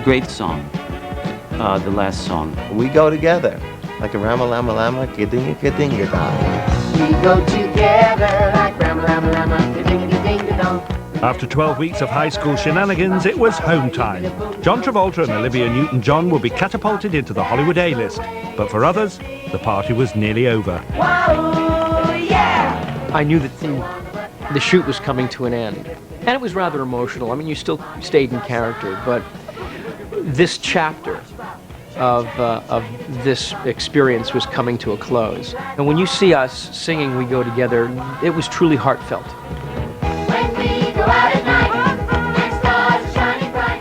great song, the last song. We go together, like a rama lama lama, kidinga kidinga dong. We go together like rama lama lama, kidinga kidinga dong. After 12 weeks of high school shenanigans, it was home time. John Travolta and Olivia Newton-John will be catapulted into the Hollywood A-list. But for others, the party was nearly over. Whoa, yeah! I knew that the shoot was coming to an end. And it was rather emotional. I mean, you still stayed in character, but this chapter of this experience was coming to a close. And when you see us singing We Go Together, it was truly heartfelt.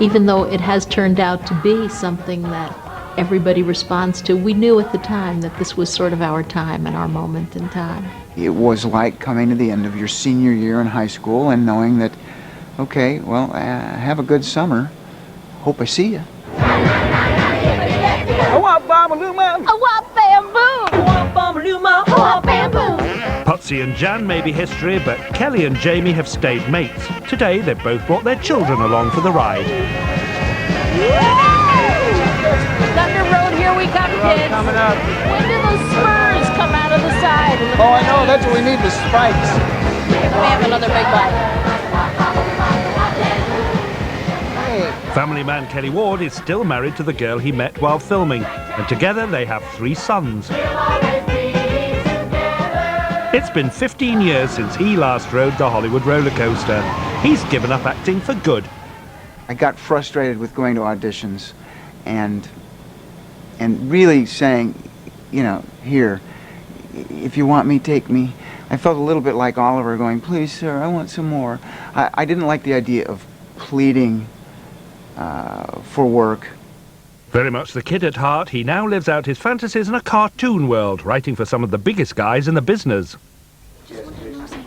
Even though it has turned out to be something that everybody responds to, we knew at the time that this was sort of our time and our moment in time. It was like coming to the end of your senior year in high school and knowing that, okay, well, have a good summer. Hope I see you. I want Bamaluma. I want bamboo. I want Bamaluma. I want bamboo. Potsy and Jan may be history, but Kelly and Jamie have stayed mates. Today, they've both brought their children along for the ride. Thunder Road, here we come, kids. Coming up. When do those spurs come out of the side? Oh, I know, that's what we need, the spikes. We have another big bite. Family man Kelly Ward is still married to the girl he met while filming, and together they have 3 sons. It's been 15 years since he last rode the Hollywood roller coaster. He's given up acting for good. I got frustrated with going to auditions and really saying, you know, here, if you want me, take me. I felt a little bit like Oliver going, please, sir, I want some more. I didn't like the idea of pleading for work. Very much the kid at heart, he now lives out his fantasies in a cartoon world, writing for some of the biggest guys in the business.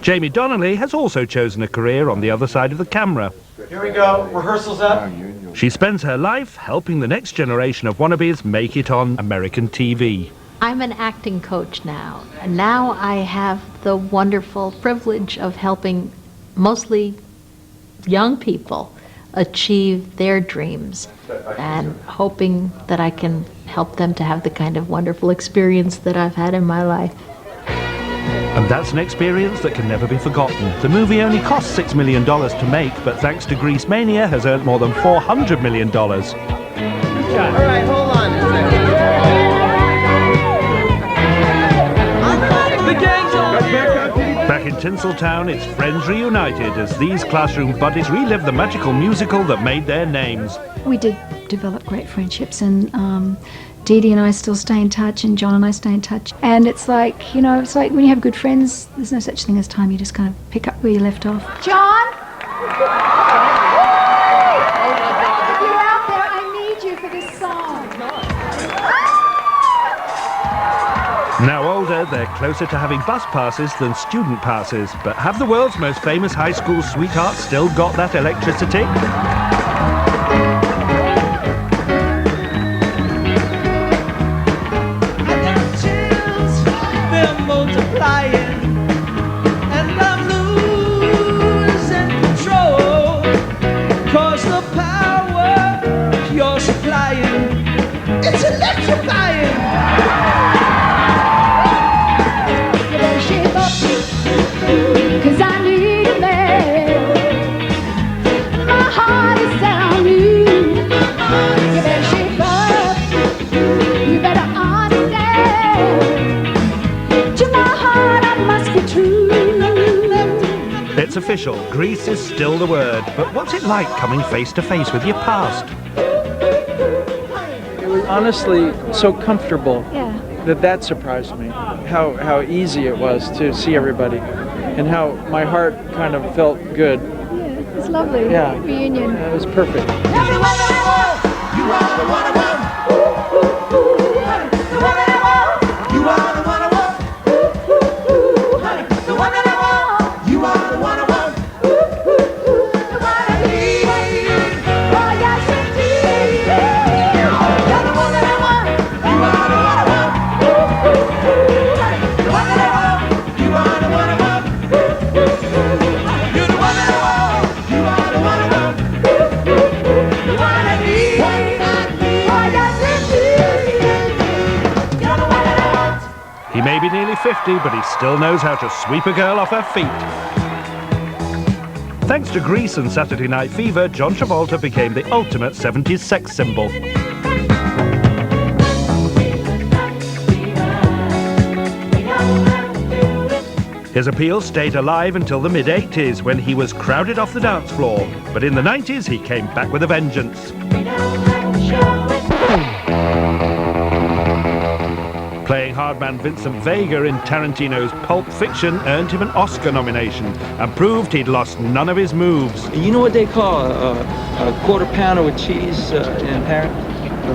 Jamie Donnelly has also chosen a career on the other side of the camera. Here we go, rehearsal's up. She spends her life helping the next generation of wannabes make it on American TV. I'm an acting coach now, and now I have the wonderful privilege of helping mostly young people achieve their dreams and hoping that I can help them to have the kind of wonderful experience that I've had in my life. And that's an experience that can never be forgotten. The movie only cost $6 million to make, but thanks to Grease Mania has earned more than $400 million. All right, hold on a second. The gang's on! Back in Tinseltown, it's friends reunited as these classroom buddies relive the magical musical that made their names. We did develop great friendships, and Dee Dee and I still stay in touch, and John and I stay in touch. And it's like, you know, it's like when you have good friends, there's no such thing as time. You just kind of pick up where you left off. John? If you're out there, I need you for this song. Now older, they're closer to having bus passes than student passes. But have the world's most famous high school sweethearts still got that electricity? It's official, Grease is still the word. But what's it like coming face to face with your past? It was honestly so comfortable Yeah. that surprised me. How easy it was to see everybody, and how my heart kind of felt good. Yeah, it's lovely. Yeah. Reunion. It was perfect. You're the one I want. may be nearly 50, but he still knows how to sweep a girl off her feet. Thanks to Grease and Saturday Night Fever, John Travolta became the ultimate 70s sex symbol. His appeal stayed alive until the mid-80s, when he was crowded off the dance floor. But in the 90s, he came back with a vengeance. Playing hardman Vincent Vega in Tarantino's Pulp Fiction earned him an Oscar nomination and proved he'd lost none of his moves. You know what they call a quarter pounder with cheese in Paris?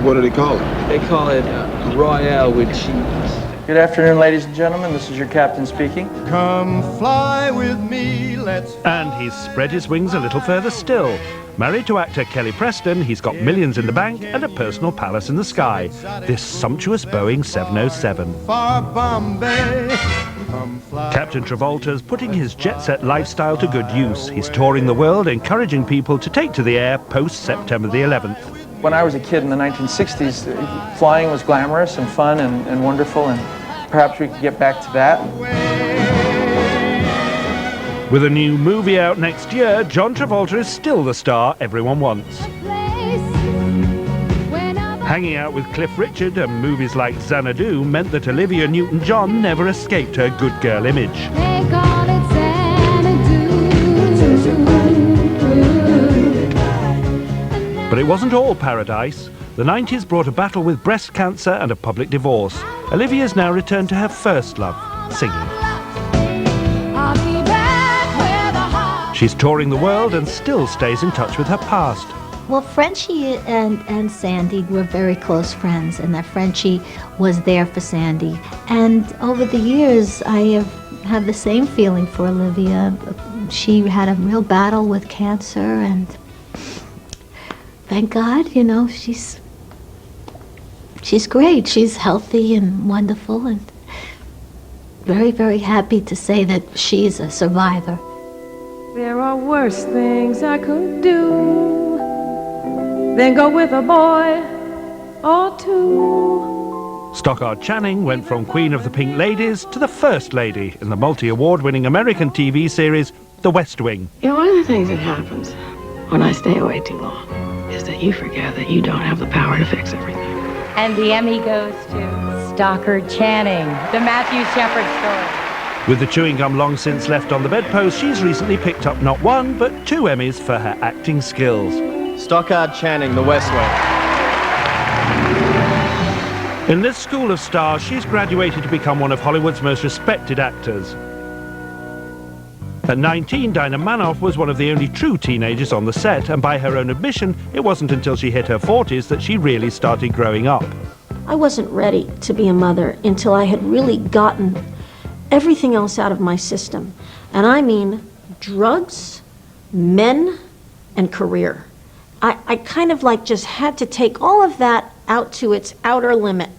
What do they call it? They call it Royale with cheese. Good afternoon, ladies and gentlemen. This is your captain speaking. Come fly with me, let's fly. And he's spread his wings a little further still. Married to actor Kelly Preston, he's got millions in the bank and a personal palace in the sky. This sumptuous Boeing 707. Far Bombay. Come fly. Captain Travolta's putting his jet-set lifestyle to good use. He's touring the world, encouraging people to take to the air post-September the 11th. When I was a kid in the 1960s, flying was glamorous and fun and wonderful, and perhaps we could get back to that. With a new movie out next year, John Travolta is still the star everyone wants. Hanging out with Cliff Richard and movies like Xanadu meant that Olivia Newton-John never escaped her good girl image. But it wasn't all paradise. The 90s brought a battle with breast cancer and a public divorce. Olivia's now returned to her first love, singing. She's touring the world and still stays in touch with her past. Well, Frenchie and Sandy were very close friends, and that Frenchie was there for Sandy. And over the years, I have had the same feeling for Olivia. She had a real battle with cancer, and thank God, you know, she's great. She's healthy and wonderful, and very, very happy to say that she's a survivor. There are worse things I could do than go with a boy or two. Stockard Channing went from Queen of the Pink Ladies to the First Lady in the multi-award-winning American TV series The West Wing. You know, one of the things that happens when I stay away too long is that you forget that you don't have the power to fix everything. And the Emmy goes to Stockard Channing, the Matthew Shepard story. With the chewing gum long since left on the bedpost, she's recently picked up not one, but 2 Emmys for her acting skills. Stockard Channing, The West Wing. In this school of stars, she's graduated to become one of Hollywood's most respected actors. At 19, Dinah Manoff was one of the only true teenagers on the set, and by her own admission, it wasn't until she hit her 40s that she really started growing up. I wasn't ready to be a mother until I had really gotten everything else out of my system. And I mean drugs, men, and career. I kind of like just had to take all of that out to its outer limit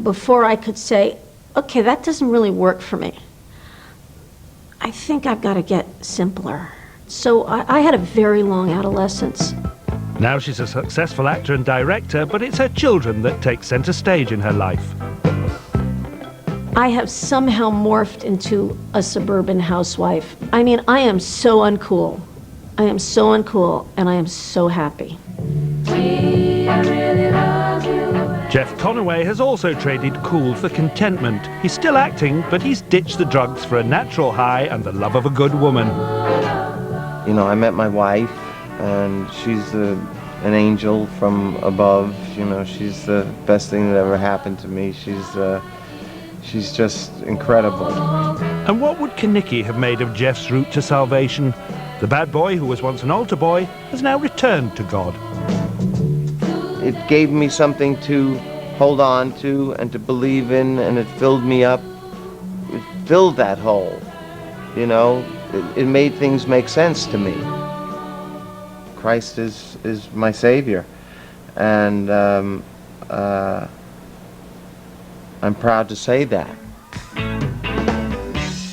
before I could say, okay, that doesn't really work for me. I think I've got to get simpler. So I had a very long adolescence. Now she's a successful actor and director, but it's her children that take center stage in her life. I have somehow morphed into a suburban housewife. I mean, I am so uncool. I am so uncool, and I am so happy. Jeff Conaway has also traded cool for contentment. He's still acting, but he's ditched the drugs for a natural high and the love of a good woman. You know, I met my wife, and she's an angel from above. You know, she's the best thing that ever happened to me. She's just incredible. And what would Kenickie have made of Jeff's route to salvation? The bad boy, who was once an altar boy, has now returned to God. It gave me something to hold on to and to believe in, and it filled me up. It filled that hole, you know. It made things make sense to me. Christ is my Savior, and I'm proud to say that.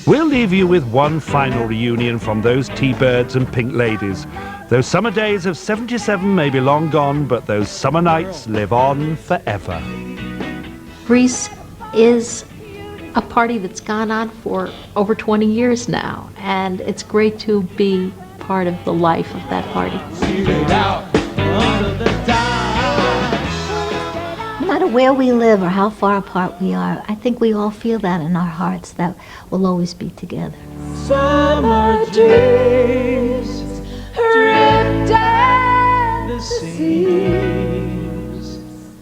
We'll leave you with one final reunion from those T-Birds and Pink Ladies. Those summer days of 77 may be long gone, but those summer nights live on forever. Grease is a party that's gone on for over 20 years now, and it's great to be part of the life of that party. No matter where we live or how far apart we are, I think we all feel that in our hearts, that we'll always be together. Summer days drift at the seas.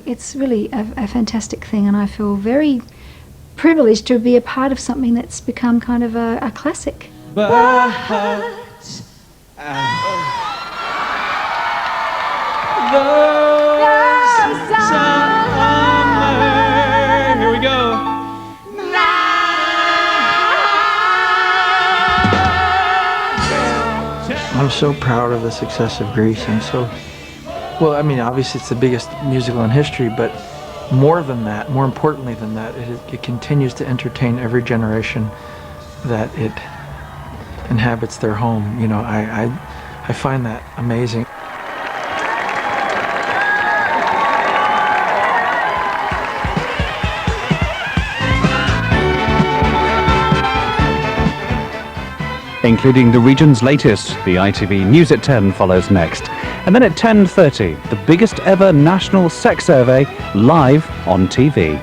It's really a fantastic thing, and I feel very privileged to be a part of something that's become kind of a classic. But Here we go. I'm so proud of the success of Grease. I'm so, well, I mean, obviously it's the biggest musical in history, but more than that, more importantly than that, it continues to entertain every generation that it inhabits their home. You know, I find that amazing. Including the region's latest, the ITV News at 10 follows next. And then at 10:30, the biggest ever national sex survey live on TV.